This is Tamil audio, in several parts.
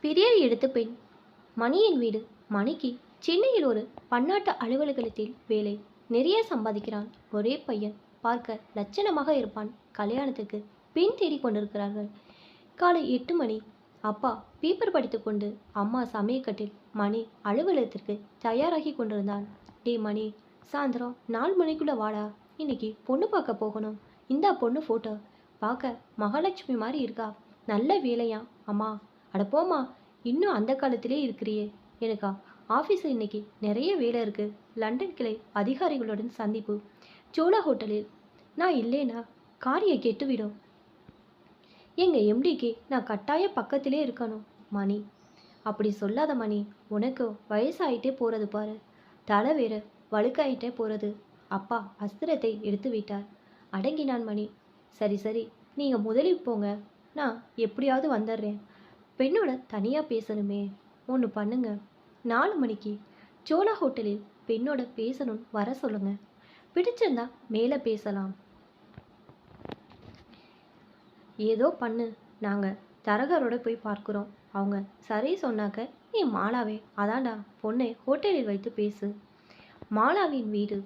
பெரிய எடுத்த பெண். மணியின் வீடு. மணிக்கு சென்னையில் ஒரு பன்னாட்டு அலுவலகத்தில் வேலை. நிறைய சம்பாதிக்கிறான். ஒரே பையன். பார்க்க லட்சணமாக இருப்பான். கல்யாணத்துக்கு பெண் தேடிக் கொண்டிருக்கிறார்கள். காலை 8 மணி. அப்பா பேப்பர் படித்துக்கொண்டு, அம்மா சமயக்கட்டில். மணி அலுவலகத்திற்கு தயாராகி கொண்டிருந்தான். டே மணி, சாயந்தரம் 4 மணிக்குள்ள வாடா. இன்னைக்கு பொண்ணு பார்க்க போகணும். இந்தா பொண்ணு ஃபோட்டோ. பார்க்க மகாலட்சுமி மாதிரி இருக்கா. நல்ல வேலையா அம்மா. அட போம்மா, இன்னும் அந்த காலத்திலே இருக்கிறியே. எனக்கா ஆஃபீஸில் இன்னைக்கு நிறைய வேலை இருக்குது. லண்டன் கிளை அதிகாரிகளுடன் சந்திப்பு. சோலா ஹோட்டலில். நான் இல்லைனா காரியம் கெட்டுவிடும். எங்கள் எம்டிக்கு நான் கட்டாயம் பக்கத்திலே இருக்கணும். மணி, அப்படி சொல்லாத மணி. உனக்கு வயசாயிட்டே போகிறது பாரு. தலை வேற வழுக்காயிட்டே போகிறது. அப்பா அஸ்திரத்தை எடுத்து விட்டார். அடங்கினான் மணி. சரி சரி, நீங்கள் முதலில் போங்க, நான் எப்படியாவது வந்துடுறேன். பெண்ணோட தனியாக பேசணுமே. ஒன்று பண்ணுங்க, 4 மணிக்கு சோலா ஹோட்டலில் பெண்ணோட பேசணும் வர சொல்லுங்க. பிடிச்சிருந்தா மேலே பேசலாம். ஏதோ பண்ணு. நாங்கள் தரகரோட போய் பார்க்குறோம். அவங்க சரி சொன்னாக்க நீ மாலாவே அதான்டா பொண்ணை ஹோட்டலில் வைத்து பேசு. மாலாவின் வீடு.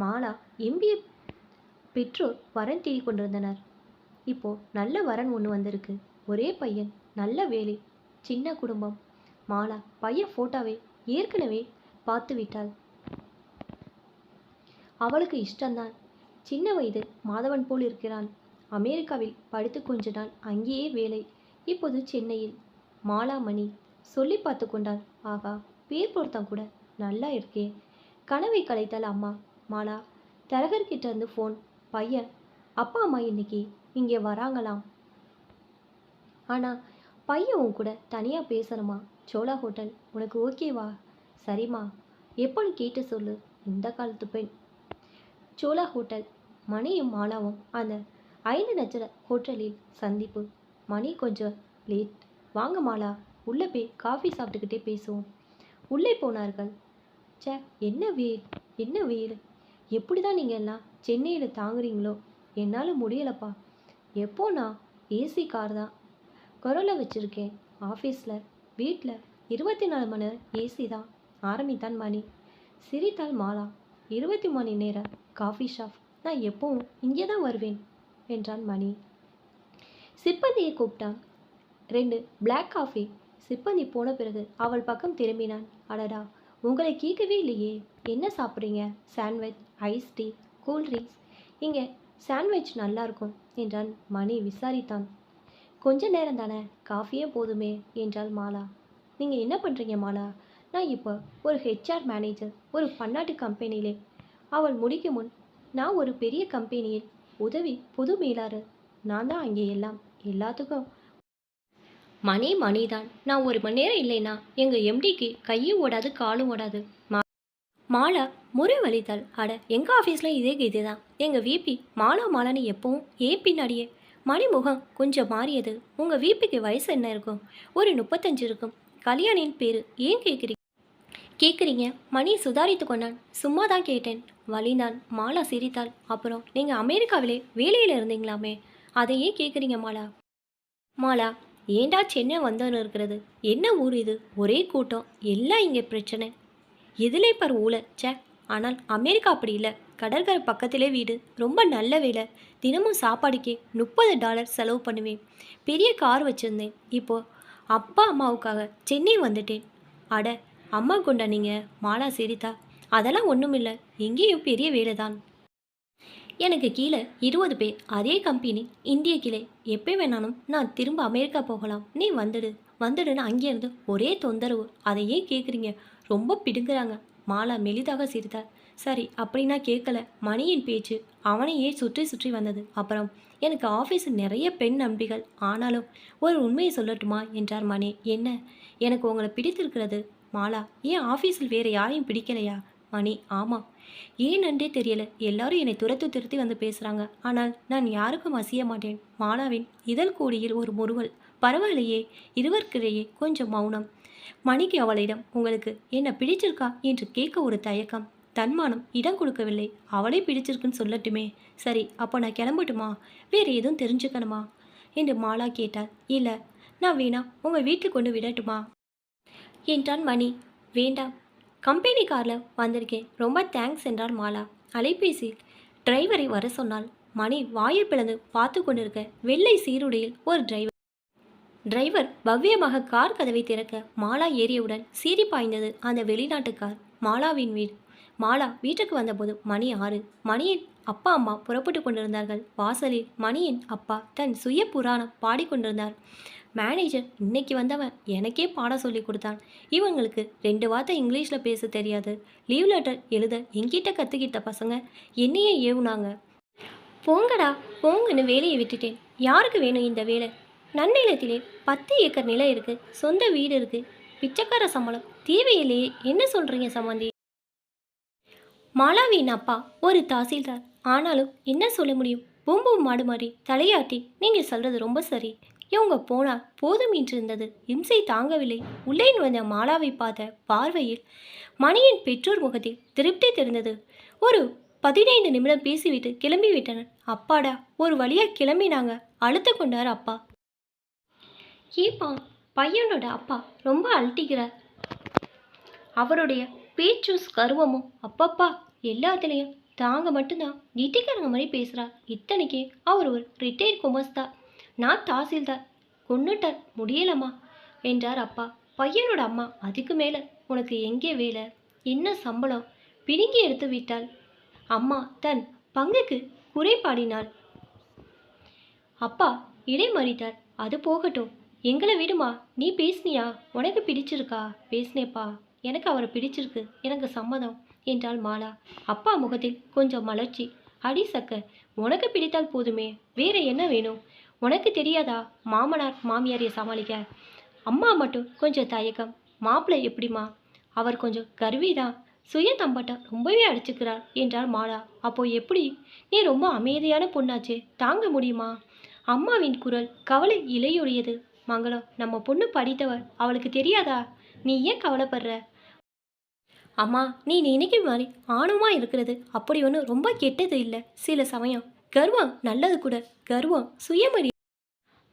மாலா எம்பிஏ பெற்றோர் வரன் தேடி கொண்டிருந்தனர். இப்போ நல்ல வரன் ஒன்று வந்திருக்கு. ஒரே பையன், நல்ல வேலை, சின்ன குடும்பம். மாலா பையன் ஃபோட்டோவை ஏற்கனவே பார்த்து விட்டாள். அவளுக்கு இஷ்டம்தான். சின்ன வயது மாதவன் போல் இருக்கிறான். அமெரிக்காவில் படித்து கொஞ்ச நாள் அங்கேயே வேலை. இப்போது சென்னையில். மாலா மணி சொல்லி பார்த்து கொண்டாள். ஆகா, பேர் பொருத்தம் கூட நல்லா இருக்கே. கனவை கலைத்தாள் அம்மா. மாலா தரகர்கிட்ட இருந்து ஃபோன். பையன் அப்பா அம்மா இன்னைக்கு இங்கே வராங்களாம். ஆனால் பையன் உன் கூட தனியாக பேசணுமா. சோலா ஹோட்டல் உனக்கு ஓகேவா? சரிம்மா, எப்போன்னு கேட்டு சொல்லு. இந்த காலத்து பெண். சோலா ஹோட்டல். மணியும் மாலாவும் அந்த 5 நட்சத்திர ஹோட்டலில் சந்திப்பு. மணி கொஞ்சம் லேட். வாங்க மாலா, உள்ளே போய் காஃபி சாப்பிட்டுக்கிட்டே பேசுவோம். உள்ளே போனார்கள். சே, என்ன வெயில், என்ன வெயில். எப்படி தான் நீங்கள் எல்லாம் சென்னையில் தாங்குறீங்களோ? என்னால் முடியலப்பா. எப்போ நான் ஏசி கார் தான் கொரோலா வச்சுருக்கேன். ஆஃபீஸில் வீட்டில் 24 மணி நேரம் ஏசி தான். ஆரம்பித்தான் மணி. சிரித்தாள் மாலா. 20 மணி நேரம் காஃபி ஷாப். நான் எப்பவும் இங்கே தான் வருவேன் என்றான் மணி. சிப்பந்தியை கூப்பிட்டான். 2 பிளாக் காஃபி. சிப்பந்தி போன பிறகு அவள் பக்கம் திரும்பினான். அடடா, உங்களை கேட்கவே இல்லையே. என்ன சாப்பிட்றீங்க? Sandwich, ice tea, cool drinks. இங்கே சாண்ட்விச் நல்லாயிருக்கும் என்றான் மணி. விசாரித்தான். கொஞ்ச நேரம் தானே, காஃபியே போதுமே என்றாள் மாலா. நீங்கள் என்ன பண்ணுறீங்க மாலா? நான் இப்போ ஒரு ஹெச்ஆர் மேனேஜர், ஒரு பன்னாட்டு கம்பெனியிலே. அவள் முடிக்கும் முன், நான் ஒரு பெரிய கம்பெனியில் உதவி பொது மேலாளர். நான் தான் அங்கே எல்லாத்துக்கும். மணி மணிதான். நான் 1 மணி நேரம் இல்லைன்னா எங்கள் எம்டிக்கு கையும் ஓடாது காலும் ஓடாது. மாலா முறை வலித்தாள். அட, எங்கள் ஆஃபீஸில் இதே கீதை தான். எங்கள் விபி மாலா மாலான்னு எப்பவும் ஏன் பின்னாடியே. மணி முகம் கொஞ்சம் மாறியது. உங்கள் விபிக்கு வயசு என்ன இருக்கும்? ஒரு 35 இருக்கும். கல்யாணின் பேர் ஏன் கேட்குறீங்க? மணி சுதாரித்து கொண்டான். சும்மா தான் கேட்டேன். வலிந்தான். மாலா சிரித்தாள். அப்புறம் நீங்கள் அமெரிக்காவிலே வேலையில் இருந்தீங்களாமே, அதை ஏன் கேட்குறீங்க மாலா? மாலா, ஏண்டா சென்னை வந்தோன்னு இருக்கிறது? என்ன ஊர் இது? ஒரே கூட்டம். எல்லாம் இங்கே பிரச்சனை. எதிலே பார் ஊழல். சே, ஆனால் அமெரிக்கா அப்படி இல்லை. கடற்கரை பக்கத்திலே வீடு, ரொம்ப நல்ல வேலை. தினமும் சாப்பாடுக்கே $30 செலவு பண்ணுவேன். பெரிய கார் வச்சுருந்தேன். இப்போது அப்பா அம்மாவுக்காக சென்னை வந்துட்டேன். அட, அம்மா கொண்டா நீங்கள்? மாலா சிரித்தா. அதெல்லாம் ஒன்றும் இல்லை, எங்கேயும் பெரிய வேலை தான். எனக்கு கீழே 20 பேர். அதே கம்பெனி, இந்திய கிளை. எப்போ வேணாலும் நான் திரும்ப அமெரிக்கா போகலாம். நீ வந்துடுன்னு அங்கேருந்து ஒரே தொந்தரவு. அதை ஏன் கேட்குறீங்க? ரொம்ப பிடுங்குறாங்க. மாலா மெலிதாக சிரித்தார். சரி, அப்படின்னா கேட்கல. மணியின் பேச்சு அவனையே சுற்றி சுற்றி வந்தது. அப்புறம், எனக்கு ஆஃபீஸில் நிறைய பெண் நம்பிகள். ஆனாலும் ஒரு உண்மையை சொல்லட்டுமா என்றார் மணி. என்ன? எனக்கு உங்களை பிடித்திருக்கிறது. மாலா, ஏன் ஆஃபீஸில் வேறு யாரையும் பிடிக்கலையா? மணி, ஆமாம். ஏனென்றே தெரியல. எல்லாரும் என்னை துரத்தி வந்து பேசுகிறாங்க. ஆனால் நான் யாருக்கும் அசிய மாட்டேன். மாலாவின் இதழ் கூடியில் ஒரு முறுவல். பரவாயில்லையே. இருவருக்கிடையே கொஞ்சம் மௌனம். மணிக்கு அவளிடம் உங்களுக்கு என்ன பிடிச்சிருக்கா என்று கேட்க ஒரு தயக்கம். தன்மானம் இடம் கொடுக்கவில்லை. அவளே பிடிச்சிருக்குன்னு சொல்லட்டுமே. சரி, அப்போ நான் கிளம்பட்டுமா? வேறு எதுவும் தெரிஞ்சுக்கணுமா என்று மாலா கேட்டாள். இல்லை, நான் வேணா உங்கள் வீட்டுக்கு கொண்டு விடட்டுமா என்றான் மணி. வேண்டாம், கம்பெனி காரில் வந்திருக்கேன், ரொம்ப தேங்க்ஸ் என்றார் மாலா. அலைபேசியில் டிரைவரை வர சொன்னால். மணி வாயை பிளந்து பார்த்து கொண்டிருக்க வெள்ளை சீருடையில் ஒரு டிரைவர் பவ்யமாக கார் கதவை திறக்க மாலா ஏறியவுடன் சீறி பாய்ந்தது அந்த வெளிநாட்டு கார். மாலாவின் வீடு. மாலா வீட்டுக்கு வந்தபோது மணி 6. மணியின் அப்பா அம்மா புறப்பட்டு கொண்டிருந்தார்கள். வாசலில் மணியின் அப்பா தன் சுய புராணம் பாடிக்கொண்டிருந்தார். மேனேஜர் இன்னைக்கு வந்தவன் எனக்கே பாடம் சொல்லி கொடுத்தான். இவங்களுக்கு 2 வார்த்தை இங்கிலீஷில் பேச தெரியாது. லீவ் லெட்டர் எழுத என்கிட்ட கற்றுக்கிட்ட பசங்க என்னையே ஏவுனாங்க. போங்கடா போங்கன்னு வேலையை விட்டுட்டேன். யாருக்கு வேணும் இந்த வேலை? நன்னிலத்திலே 10 ஏக்கர் நிலம் இருக்குது, சொந்த வீடு இருக்குது, பிச்சைக்கார சம்பளம் தேவையில்லையே. என்ன சொல்கிறீங்க சம்மந்தி? மாலாவின் அப்பா ஒரு தாசில்தார். ஆனாலும் என்ன சொல்ல முடியும்? பூம்பூம் மாடு மாதிரி தலையாட்டி நீங்கள் சொல்கிறது ரொம்ப சரி. இவங்க போனால் போதும் என்றிருந்தது. இம்சை தாங்கவில்லை. உள்ளே வந்த மாலாவை பார்த்த பார்வையில் மணியின் பெற்றோர் முகத்தில் திருப்தி தெரிந்தது. ஒரு 15 நிமிடம் பேசிவிட்டு கிளம்பி விட்டனர். அப்பாடா, ஒரு வழியாக கிளம்பினாங்க. அழுத்து கொண்டார் அப்பா. ஏப்பா, பையனோட அப்பா ரொம்ப அழட்டிக்கிறார். அவருடைய பேச்சும் கருவமும் அப்பப்பா எல்லாத்துலேயும் தாங்க மட்டும்தான் கீட்டிக்காரங்க மாதிரி பேசுகிறார். இத்தனைக்கு அவர் ஒரு ரிட்டையர்ட் குமஸ்தா, நான் தாசில்தார். கொன்னுட்டார், முடியலம்மா என்றார் அப்பா. பையனோட அம்மா அதுக்கு மேலே உனக்கு எங்கே வேலை, என்ன சம்பளம்? பிடுங்கி எடுத்து விட்டாள். அம்மா தன் பங்குக்கு குறைபாடினாள். அப்பா இடைமறித்தார். அது போகட்டும், எங்களை விடுமா. நீ பேசுனியா? உனக்கு பிடிச்சிருக்கா? பேசினேப்பா, எனக்கு அவரை பிடிச்சிருக்கு, எனக்கு சம்மதம் என்றாள் மாலா. அப்பா முகத்தில் கொஞ்சம் மலர்ச்சி. அடி சக்க, உனக்கு பிடித்தால் போதுமே, வேற என்ன வேணும்? உனக்கு தெரியாதா மாமனார் மாமியாரையை சமாளிக்க? அம்மா மட்டும் கொஞ்சம் தயக்கம். மாப்பிள்ளை எப்படிமா? அவர் கொஞ்சம் கர்விதான், சுய தம்பட்டம் ரொம்பவே அடிச்சுக்கிறார் என்றார் மாலா. அப்போ எப்படி? நீ ரொம்ப அமைதியான பொண்ணாச்சே, தாங்க முடியுமா? அம்மாவின் குரல் கவலை இலையொழியது. மங்களம், நம்ம பொண்ணு படித்தவர், அவளுக்கு தெரியாதா? நீ ஏன் கவலைப்படுற? அம்மா, நீ நினைக்கும் மாதிரி ஆணவமாக இருக்கிறது அப்படி ஒன்றும் ரொம்ப கெட்டது இல்லை. சில சமயம் கர்வம் நல்லது கூட. கர்வம்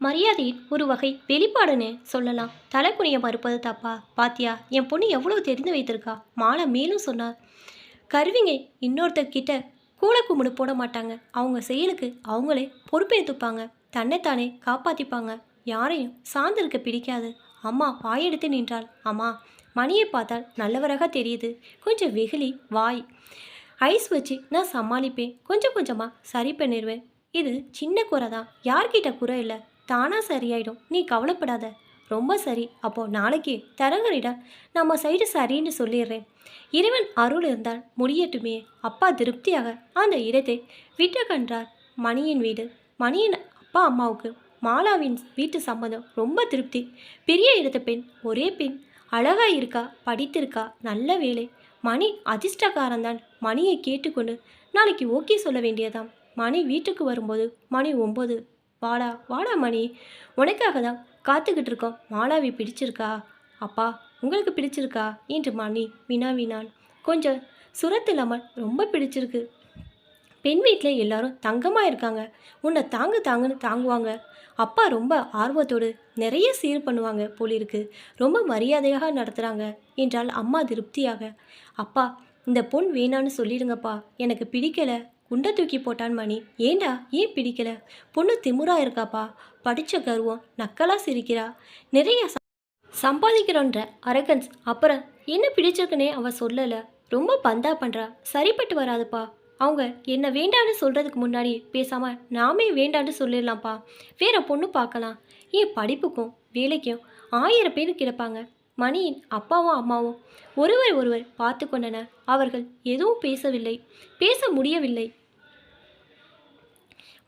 மரியாதையின் ஒரு வகை வெளிப்பாடுன்னு சொல்லலாம். தலைக்குனிய மறுப்பது தப்பா? பாத்தியா, என் பொண்ணு எவ்வளோ தெரிந்து வைத்திருக்கா. மாலா மேலும் சொன்னார். கருவிங்க இன்னொருத்தர்கிட்ட கூல கும்பிடு போட மாட்டாங்க. அவங்க செயலுக்கு அவங்களே பொறுப்பேற்றுப்பாங்க, தன்னைத்தானே காப்பாற்றிப்பாங்க. யாரையும் சார்ந்திருக்க பிடிக்காது. அம்மா வாயெடுத்து நின்றாள். அம்மா, மணியை பார்த்தால் நல்லவராக தெரியுது, கொஞ்சம் வெகுளி வாய். ஐஸ் வச்சு நான் சமாளிப்பேன், கொஞ்சம் கொஞ்சமாக சரி பண்ணிடுவேன். இது சின்ன குறை தான், யார்கிட்ட குறை இல்லை, தானாக சரியாயிடும், நீ கவலைப்படாத. ரொம்ப சரி, அப்போது நாளைக்கு தரகரிடம் நம்ம சைடு சரின்னு சொல்லிடுறேன். இறைவன் அருள் இருந்தால் முடியட்டுமே. அப்பா திருப்தியாக அந்த இடத்தை விட்டு கண்டார். மணியின் வீடு. மணியின் அப்பா அம்மாவுக்கு மாலாவின் வீட்டு சம்மதம் ரொம்ப திருப்தி. பெரிய இடத்து பெண், ஒரே பெண், அழகா இருக்கா, படித்திருக்கா, நல்ல வேலை. மணி அதிர்ஷ்டக்காரன்தான். மணியை கேட்டுக்கொண்டு நாளைக்கு ஓகே சொல்ல வேண்டியதாம். மணி வீட்டுக்கு வரும்போது மணி 9. வாடா வாடா மணி, உனக்காக தான் காத்துக்கிட்டு இருக்கோம். மாலாவை பிடிச்சிருக்கா? அப்பா, உங்களுக்கு பிடிச்சிருக்கா என்று மணி வினாவினான். கொஞ்சம் சுரத்தில்லாமல் ரொம்ப பிடிச்சிருக்கு. பெண் வீட்டில் எல்லாரும் தங்கமாக இருக்காங்க, உன்னை தாங்குன்னு தாங்குவாங்க. அப்பா ரொம்ப ஆர்வத்தோடு நிறைய சீர் பண்ணுவாங்க போலிருக்கு, ரொம்ப மரியாதையாக நடத்துகிறாங்க என்றால் அம்மா திருப்தியாக. அப்பா, இந்த பொன் வேணான்னு சொல்லிடுங்கப்பா, எனக்கு பிடிக்கலை. குண்டை தூக்கி போட்டான் மணி. ஏண்டா, ஏன் பிடிக்கலை? பொண்ணு திமுறா இருக்காப்பா, படித்த கர்வம், நக்கலாக சிரிக்கிறா, நிறைய சம்பாதிக்கிறோன்ற அரகன்ஸ். அப்புறம் என்ன பிடிச்சிருக்குன்னே அவள் சொல்லலை, ரொம்ப பந்தா பண்ணுறா, சரிப்பட்டு வராதுப்பா. அவங்க என்ன வேண்டான்னு சொல்கிறதுக்கு முன்னாடி பேசாமல் நாமே வேண்டான்னு சொல்லிடலாம்ப்பா, வேற பொண்ணு பார்க்கலாம். ஏன் படிப்புக்கும் வேலைக்கும் 1000 பேர் கிடப்பாங்க. மணியின் அப்பாவும் அம்மாவும் ஒருவர் பார்த்து கொண்டனர். அவர்கள் எதுவும் பேசவில்லை, பேச முடியவில்லை.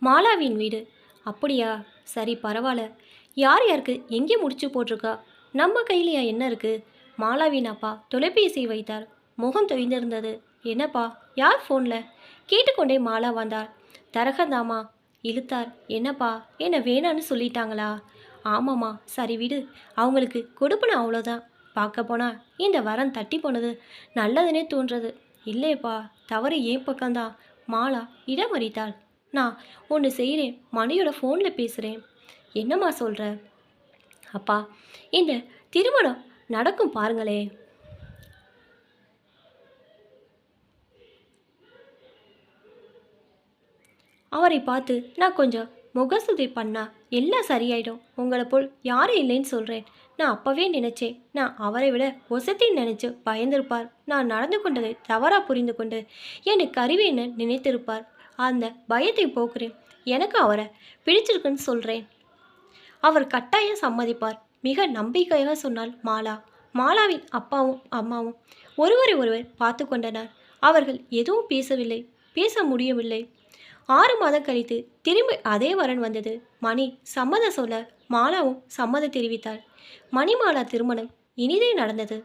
மாலாவின் வீடு. அப்படியா, சரி பரவாயில்ல. யார் யாருக்கு எங்கே முடிச்சு போட்டிருக்கா, நம்ம கையிலையா என்ன இருக்குது? மாலாவின் அப்பா தொலைபேசியை வைத்தார். முகம் தொய்ந்திருந்தது. என்னப்பா, யார் ஃபோனில்? கேட்டுக்கொண்டே மாலா வந்தார். தரகந்தாமா இழுத்தார். என்னப்பா, என்ன வேணான்னு சொல்லிட்டாங்களா? ஆமாம்மா. சரி விடு, அவங்களுக்கு கொடுப்பன அவ்வளோதான். பார்க்க போனால் இந்த வரம் தட்டி போனது நல்லதுன்னே தோன்றது. இல்லையப்பா, தவறு ஏன் பக்கம்தான். மாலா இடமறித்தாள். நான் ஒன்று செய்கிறேன், மணியோட ஃபோனில் பேசுகிறேன். என்னம்மா சொல்கிற? அப்பா, இந்த திருமணம் நடக்கும் பாருங்களே. அவரை பார்த்து நான் கொஞ்சம் முகஸ்துதி பண்ணா எல்லாம் சரியாயிடும். உங்களை போல் யாரும் இல்லைன்னு சொல்கிறேன். நான் அப்போவே நினச்சேன். நான் அவரை விட ஒசத்தின்னு நினச்சி பயந்திருப்பார். நான் நடந்து கொண்டதை தவறாக புரிந்து கொண்டு என்னை கருவேன்னு நினைத்திருப்பார். அந்த பயத்தை போக்குறேன். எனக்கு அவரை பிடிச்சிருக்குன்னு சொல்கிறேன். அவர் கட்டாயம் சம்மதிப்பார். மிக நம்பிக்கையாக சொன்னாள் மாலா. மாலாவின் அப்பாவும் அம்மாவும் ஒருவரை ஒருவர் பார்த்து கொண்டனர். அவர்கள் எதுவும் பேசவில்லை, பேச முடியவில்லை. 6 மாதம் கழித்து திரும்பி அதே வரன் வந்தது. மணி சம்மதம் சொல்ல மாலாவும் சம்மதம் தெரிவித்தாள். மணிமாலா திருமணம் இனிதே நடந்தது.